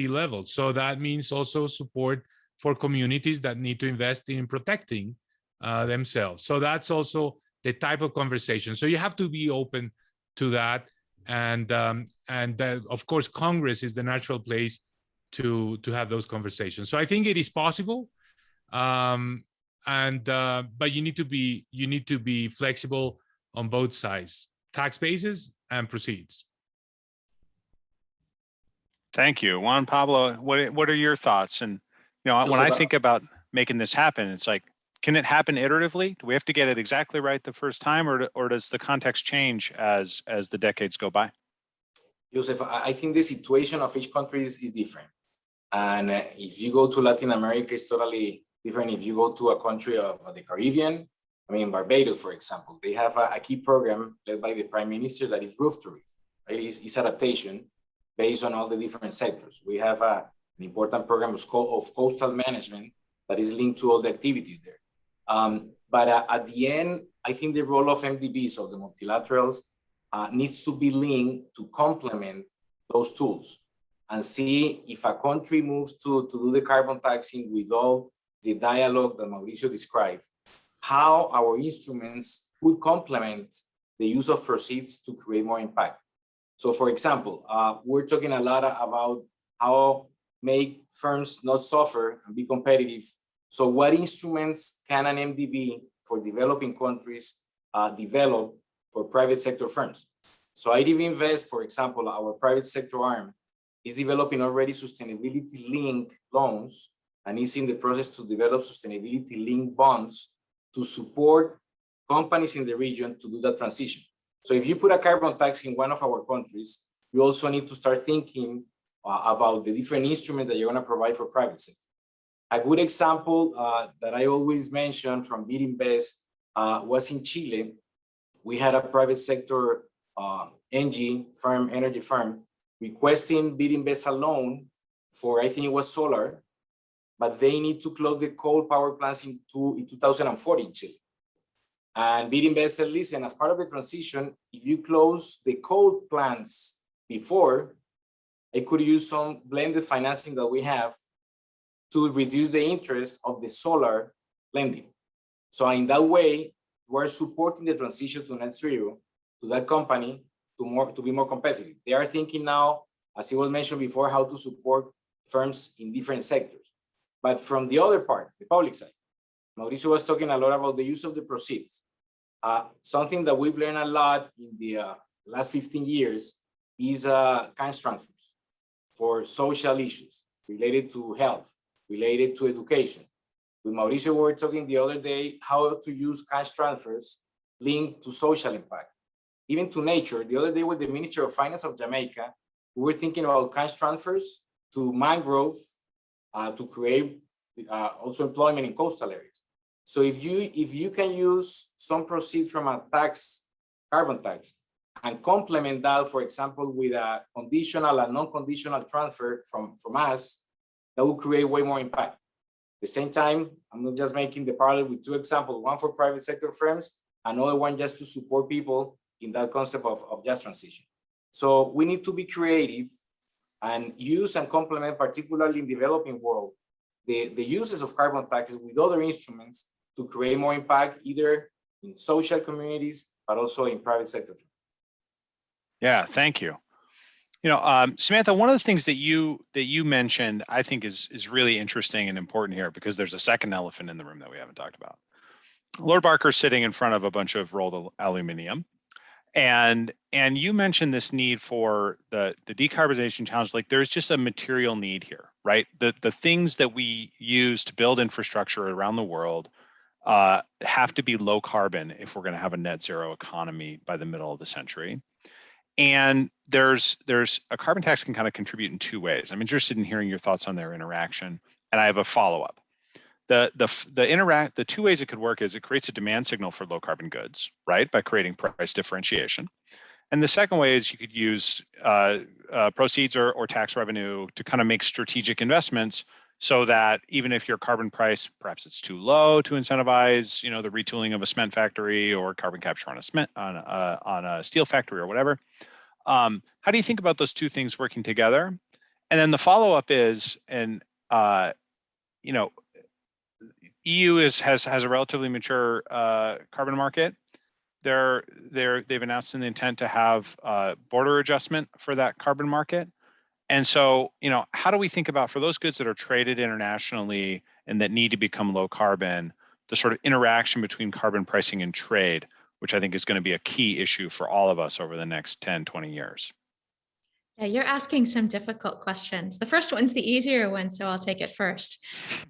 level. So that means also support for communities that need to invest in protecting themselves. So that's also the type of conversation. So you have to be open to that. And of course, Congress is the natural place to have those conversations. So I think it is possible. But you need to be flexible on both sides, tax bases and proceeds. Thank you, Juan. Pablo, what are your thoughts? And when I think about making this happen, it's like, can it happen iteratively? Do we have to get it exactly right the first time, or does the context change as the decades go by? Joseph, I think the situation of each country is different. And if you go to Latin America, it's totally different. If you go to a country of the Caribbean, I mean, Barbados, for example, they have a key program led by the Prime Minister that is roof to roof. Right? It's adaptation based on all the different sectors. We have an important program of coastal management that is linked to all the activities there. But at the end, I think the role of MDBs, of the multilaterals, needs to be linked to complement those tools and see if a country moves to do the carbon taxing with all the dialogue that Mauricio described, how our instruments could complement the use of proceeds to create more impact. So for example, we're talking a lot about how make firms not suffer and be competitive. So what instruments can an MDB for developing countries develop for private sector firms? So IDB Invest, for example, our private sector arm, is developing already sustainability-linked loans and is in the process to develop sustainability-linked bonds to support companies in the region to do that transition. So if you put a carbon tax in one of our countries, you also need to start thinking about the different instruments that you're going to provide for private sector. A good example that I always mention from BidInvest was in Chile. We had a private sector energy firm, requesting BidInvest a loan for, I think it was solar, but they need to close the coal power plants in 2040 in Chile. And BidInvest said, listen, as part of the transition, if you close the coal plants before, I could use some blended financing that we have to reduce the interest of the solar lending. So in that way, we're supporting the transition to net zero to that company to be more competitive. They are thinking now, as it was mentioned before, how to support firms in different sectors. But from the other part, the public side, Mauricio was talking a lot about the use of the proceeds. Something that we've learned a lot in the last 15 years is cash transfers for social issues related to health, related to education. With Mauricio, we were talking the other day how to use cash transfers linked to social impact, even to nature. The other day with the Minister of Finance of Jamaica, we were thinking about cash transfers to mangrove to create also employment in coastal areas. So if you can use some proceeds from a tax, carbon tax, and complement that, for example, with a conditional and non-conditional transfer from us, that will create way more impact. At the same time, I'm not just making the parallel with two examples, one for private sector firms, another one just to support people in that concept of just transition. So we need to be creative and use and complement, particularly in the developing world, the uses of carbon taxes with other instruments to create more impact, either in social communities, but also in private sector. Yeah, thank you. Samantha, one of the things that you mentioned, I think is really interesting and important here, because there's a second elephant in the room that we haven't talked about. Lord Barker's sitting in front of a bunch of rolled aluminum, and you mentioned this need for the decarbonization challenge. Like, there's just a material need here, right? The things that we use to build infrastructure around the world have to be low carbon if we're going to have a net zero economy by the middle of the century. And there's a carbon tax can kind of contribute in two ways. I'm interested in hearing your thoughts on their interaction, and I have a follow-up. The two ways it could work is it creates a demand signal for low carbon goods, right, by creating price differentiation. And the second way is you could use proceeds or tax revenue to kind of make strategic investments, so that even if your carbon price, perhaps it's too low to incentivize, the retooling of a cement factory or carbon capture on a steel factory or whatever. How do you think about those two things working together? And then the follow-up is, EU has a relatively mature carbon market. They've announced an intent to have border adjustment for that carbon market. And so, how do we think about, for those goods that are traded internationally and that need to become low carbon, the sort of interaction between carbon pricing and trade, which I think is going to be a key issue for all of us over the next 10, 20 years? Yeah, you're asking some difficult questions. The first one's the easier one, so I'll take it first.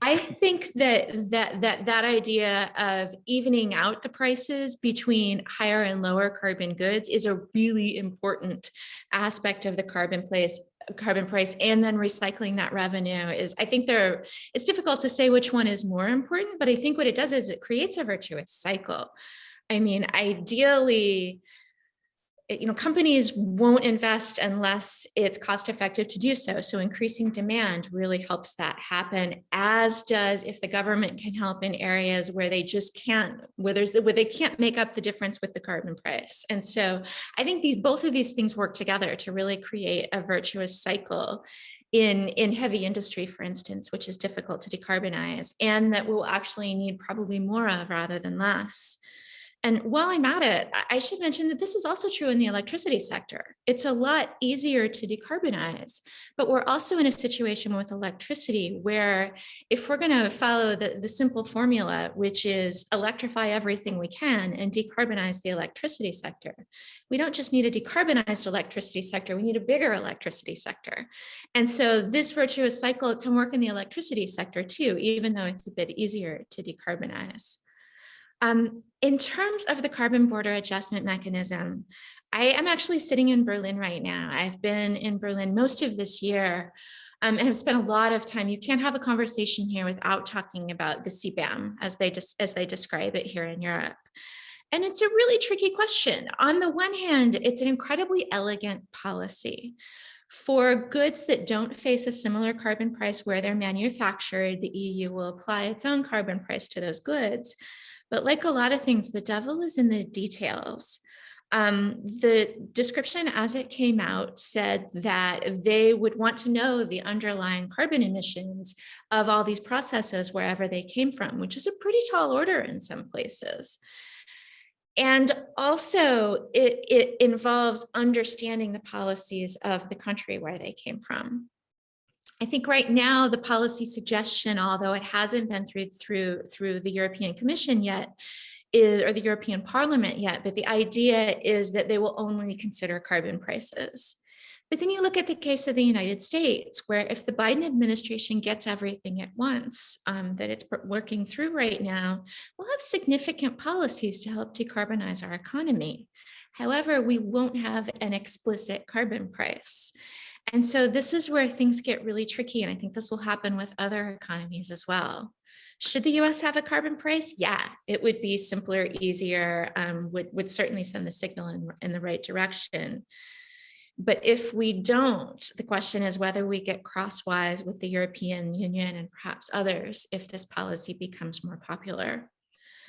I think that idea of evening out the prices between higher and lower carbon goods is a really important aspect of the carbon price, and then recycling that revenue is, I think it's difficult to say which one is more important, but I think what it does is it creates a virtuous cycle. I mean, ideally, companies won't invest unless it's cost effective to do so. So increasing demand really helps that happen, as does if the government can help in areas where they just can't, where they can't make up the difference with the carbon price. And so I think both of these things work together to really create a virtuous cycle in heavy industry, for instance, which is difficult to decarbonize, and that we'll actually need probably more of rather than less. And while I'm at it, I should mention that this is also true in the electricity sector. It's a lot easier to decarbonize, but we're also in a situation with electricity where, if we're going to follow the simple formula, which is electrify everything we can and decarbonize the electricity sector, we don't just need a decarbonized electricity sector, we need a bigger electricity sector. And so this virtuous cycle can work in the electricity sector too, even though it's a bit easier to decarbonize. In terms of the carbon border adjustment mechanism, I am actually sitting in Berlin right now. I've been in Berlin most of this year and have spent a lot of time. You can't have a conversation here without talking about the CBAM as they describe it here in Europe. And it's a really tricky question. On the one hand, it's an incredibly elegant policy. For goods that don't face a similar carbon price where they're manufactured, the EU will apply its own carbon price to those goods. But like a lot of things, the devil is in the details. The description as it came out said that they would want to know the underlying carbon emissions of all these processes wherever they came from, which is a pretty tall order in some places. And also it involves understanding the policies of the country where they came from. I think right now the policy suggestion, although it hasn't been through the European Commission yet, or the European Parliament yet, but the idea is that they will only consider carbon prices. But then you look at the case of the United States, where if the Biden administration gets everything at once that it's working through right now, we'll have significant policies to help decarbonize our economy. However, we won't have an explicit carbon price. And so this is where things get really tricky. And I think this will happen with other economies as well. Should the US have a carbon price? Yeah, it would be simpler, easier, would certainly send the signal in the right direction. But if we don't, the question is whether we get crosswise with the European Union and perhaps others if this policy becomes more popular.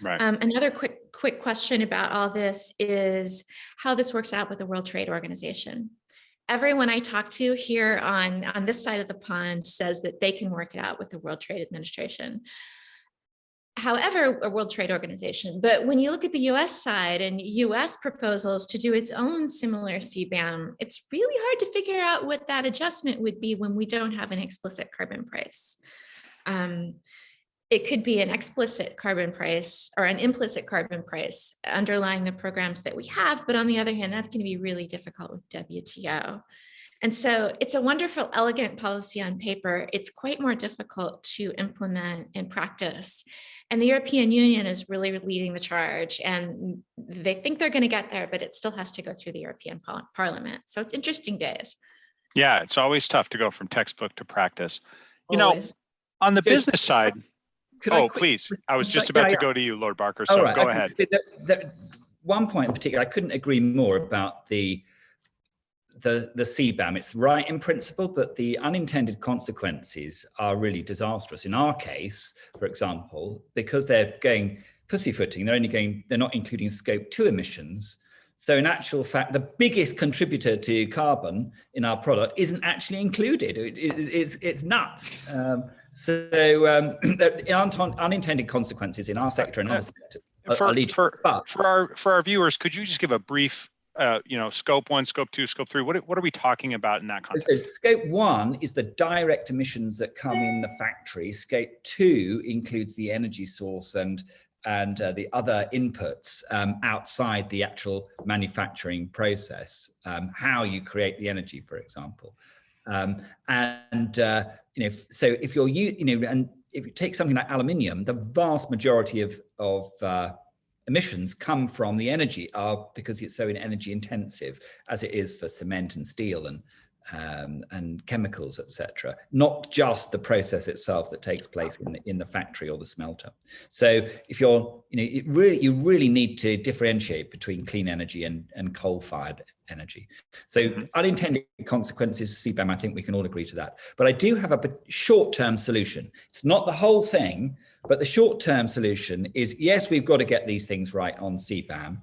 Right. Another quick question about all this is how this works out with the World Trade Organization. Everyone I talk to here on this side of the pond says that they can work it out with the World Trade Administration. However, a World Trade Organization. But when you look at the US side and US proposals to do its own similar CBAM, it's really hard to figure out what that adjustment would be when we don't have an explicit carbon price. It could be an explicit carbon price or an implicit carbon price underlying the programs that we have. But on the other hand, that's going to be really difficult with WTO. And so it's a wonderful, elegant policy on paper. It's quite more difficult to implement in practice. And the European Union is really leading the charge. And they think they're going to get there, but it still has to go through the European Parliament. So it's interesting days. Yeah, it's always tough to go from textbook to practice. You know, on the business side, please. I was just about to go to you, Lord Barker, so go ahead. One point in particular, I couldn't agree more about the CBAM. It's right in principle, but the unintended consequences are really disastrous. In our case, for example, because they're going pussyfooting, they're not including scope 2 emissions. So in actual fact, the biggest contributor to carbon in our product isn't actually included. It's nuts. Unintended consequences in our sector and other sectors are leading. For our viewers, could you just give a brief scope 1, scope 2, scope 3, what are we talking about in that context? So scope 1 is the direct emissions that come in the factory. Scope 2 includes the energy source and the other inputs outside the actual manufacturing process, how you create the energy, for example. So if you're and if you take something like aluminium, the vast majority of emissions come from the energy, because it's so energy intensive, as it is for cement and steel and chemicals, etc. Not just the process itself that takes place in the factory or the smelter. So if you really need to differentiate between clean energy and coal-fired energy. So unintended consequences, CBAM, I think we can all agree to that. But I do have a short-term solution. It's not the whole thing, but the short-term solution is, yes, we've got to get these things right on CBAM,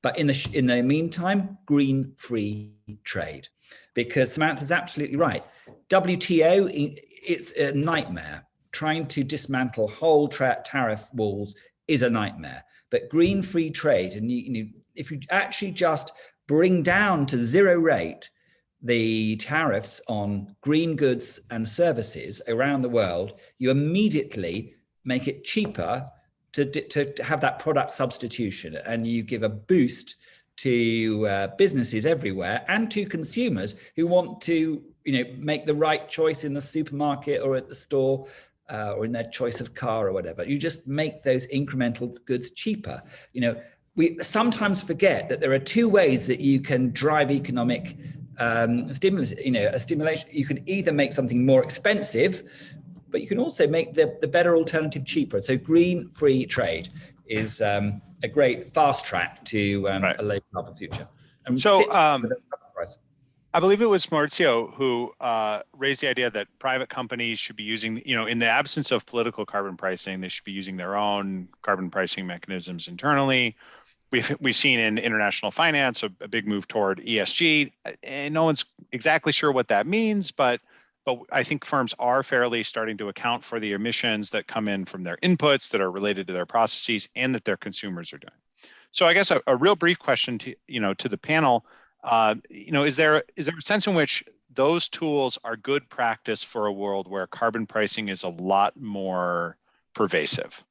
but in the meantime, green free trade. Because Samantha's absolutely right. WTO, it's a nightmare. Trying to dismantle whole tariff walls is a nightmare. But green free trade, and if you actually just bring down to zero rate the tariffs on green goods and services around the world, you immediately make it cheaper to have that product substitution, and you give a boost to businesses everywhere and to consumers who want to make the right choice in the supermarket or at the store or in their choice of car or whatever. You just make those incremental goods cheaper. We sometimes forget that there are two ways that you can drive economic stimulus, a stimulation. You can either make something more expensive, but you can also make the better alternative cheaper. So green free trade is a great fast track to a low carbon future. I believe it was Maurizio who raised the idea that private companies should be using, in the absence of political carbon pricing, they should be using their own carbon pricing mechanisms internally. We've seen in international finance a big move toward ESG, and no one's exactly sure what that means, but I think firms are fairly starting to account for the emissions that come in from their inputs that are related to their processes and that their consumers are doing. So I guess a real brief question to the panel, is there a sense in which those tools are good practice for a world where carbon pricing is a lot more pervasive,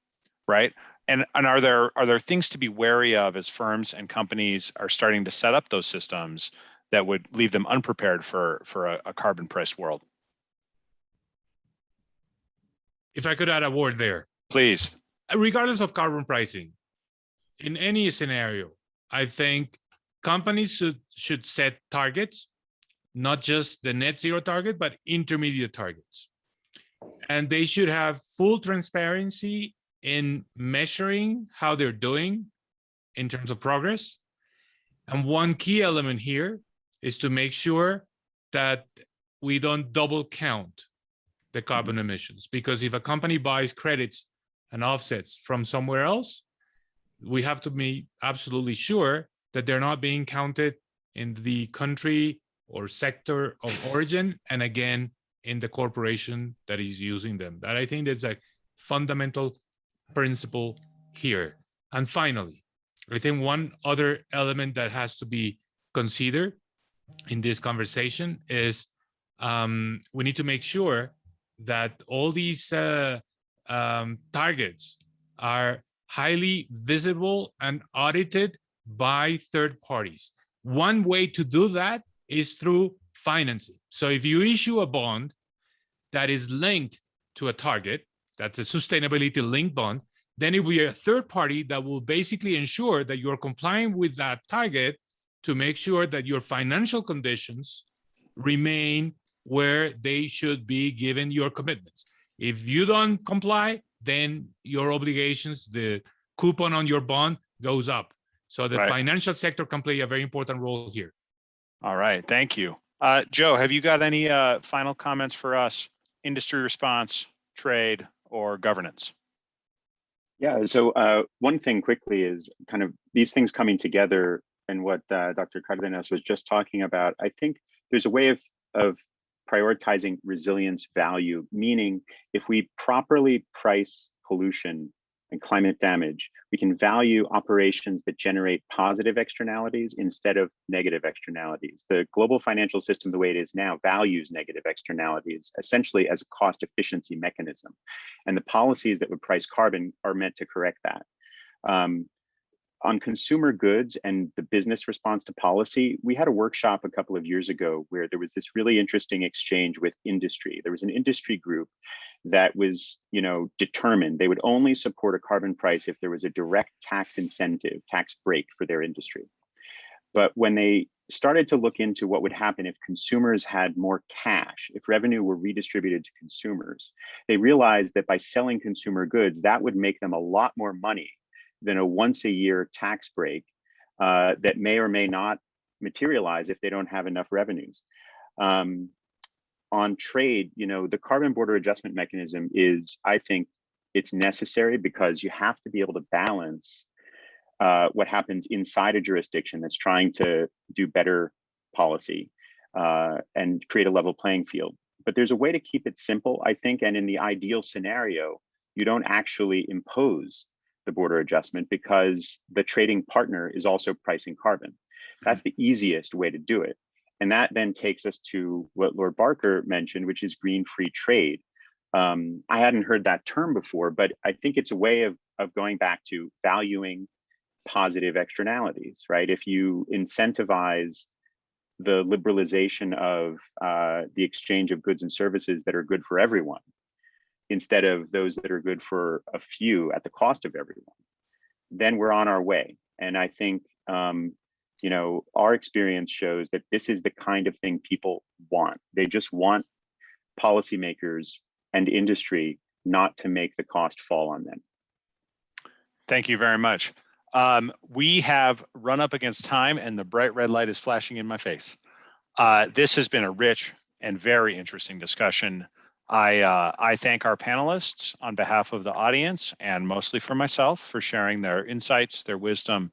right? And are there things to be wary of as firms and companies are starting to set up those systems that would leave them unprepared for a carbon price world. If I could add a word there. Please. Regardless of carbon pricing, in any scenario, I think companies should set targets, not just the net zero target, but intermediate targets. And they should have full transparency in measuring how they're doing in terms of progress. And one key element here is to make sure that we don't double count the carbon emissions, because if a company buys credits and offsets from somewhere else, we have to be absolutely sure that they're not being counted in the country or sector of origin, and again, in the corporation that is using them. That I think is a fundamental principle here. And finally, I think one other element that has to be considered in this conversation is we need to make sure that all these targets are highly visible and audited by third parties. One way to do that is through financing. So if you issue a bond that is linked to a target, that's a sustainability linked bond, then it will be a third party that will basically ensure that you're complying with that target to make sure that your financial conditions remain where they should be given your commitments. If you don't comply, then your obligations, the coupon on your bond goes up. So the financial sector can play a very important role here. All right, thank you. Joe, have you got any final comments for us? Industry response, trade, or governance? Yeah, so one thing quickly is kind of these things coming together, and what Dr. Cardenas was just talking about. I think there's a way of prioritizing resilience value, meaning if we properly price pollution and climate damage, we can value operations that generate positive externalities instead of negative externalities. The global financial system, the way it is now, values negative externalities essentially as a cost efficiency mechanism. And the policies that would price carbon are meant to correct that. On consumer goods and the business response to policy, we had a workshop a couple of years ago where there was this really interesting exchange with industry. There was an industry group that was, determined they would only support a carbon price if there was a direct tax incentive, tax break for their industry. But when they started to look into what would happen if consumers had more cash, if revenue were redistributed to consumers, they realized that by selling consumer goods, that would make them a lot more money than a once-a-year tax break that may or may not materialize if they don't have enough revenues. On trade, the carbon border adjustment mechanism is, I think, it's necessary because you have to be able to balance what happens inside a jurisdiction that's trying to do better policy and create a level playing field. But there's a way to keep it simple, I think, and in the ideal scenario, you don't actually impose the border adjustment because the trading partner is also pricing carbon. That's the easiest way to do it. And that then takes us to what Lord Barker mentioned, which is green free trade. I hadn't heard that term before, but I think it's a way of going back to valuing positive externalities, right? If you incentivize the liberalization of the exchange of goods and services that are good for everyone, instead of those that are good for a few at the cost of everyone, then we're on our way. And I think, our experience shows that this is the kind of thing people want. They just want policymakers and industry not to make the cost fall on them. Thank you very much. We have run up against time and the bright red light is flashing in my face. This has been a rich and very interesting discussion. I thank our panelists on behalf of the audience and mostly for myself for sharing their insights, their wisdom,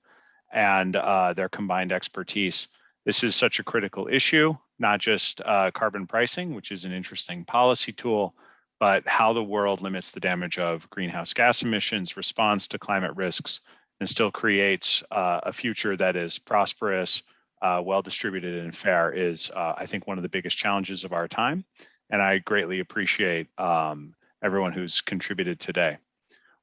and their combined expertise. This is such a critical issue, not just carbon pricing, which is an interesting policy tool, but how the world limits the damage of greenhouse gas emissions, responds to climate risks, and still creates a future that is prosperous, well-distributed, and fair is, I think, one of the biggest challenges of our time. And I greatly appreciate everyone who's contributed today.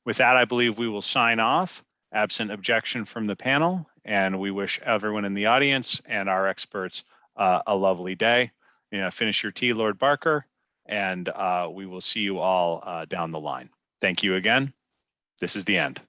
With that, I believe we will sign off, absent objection from the panel, and we wish everyone in the audience and our experts a lovely day. Finish your tea, Lord Barker, and we will see you all down the line. Thank you again. This is the end.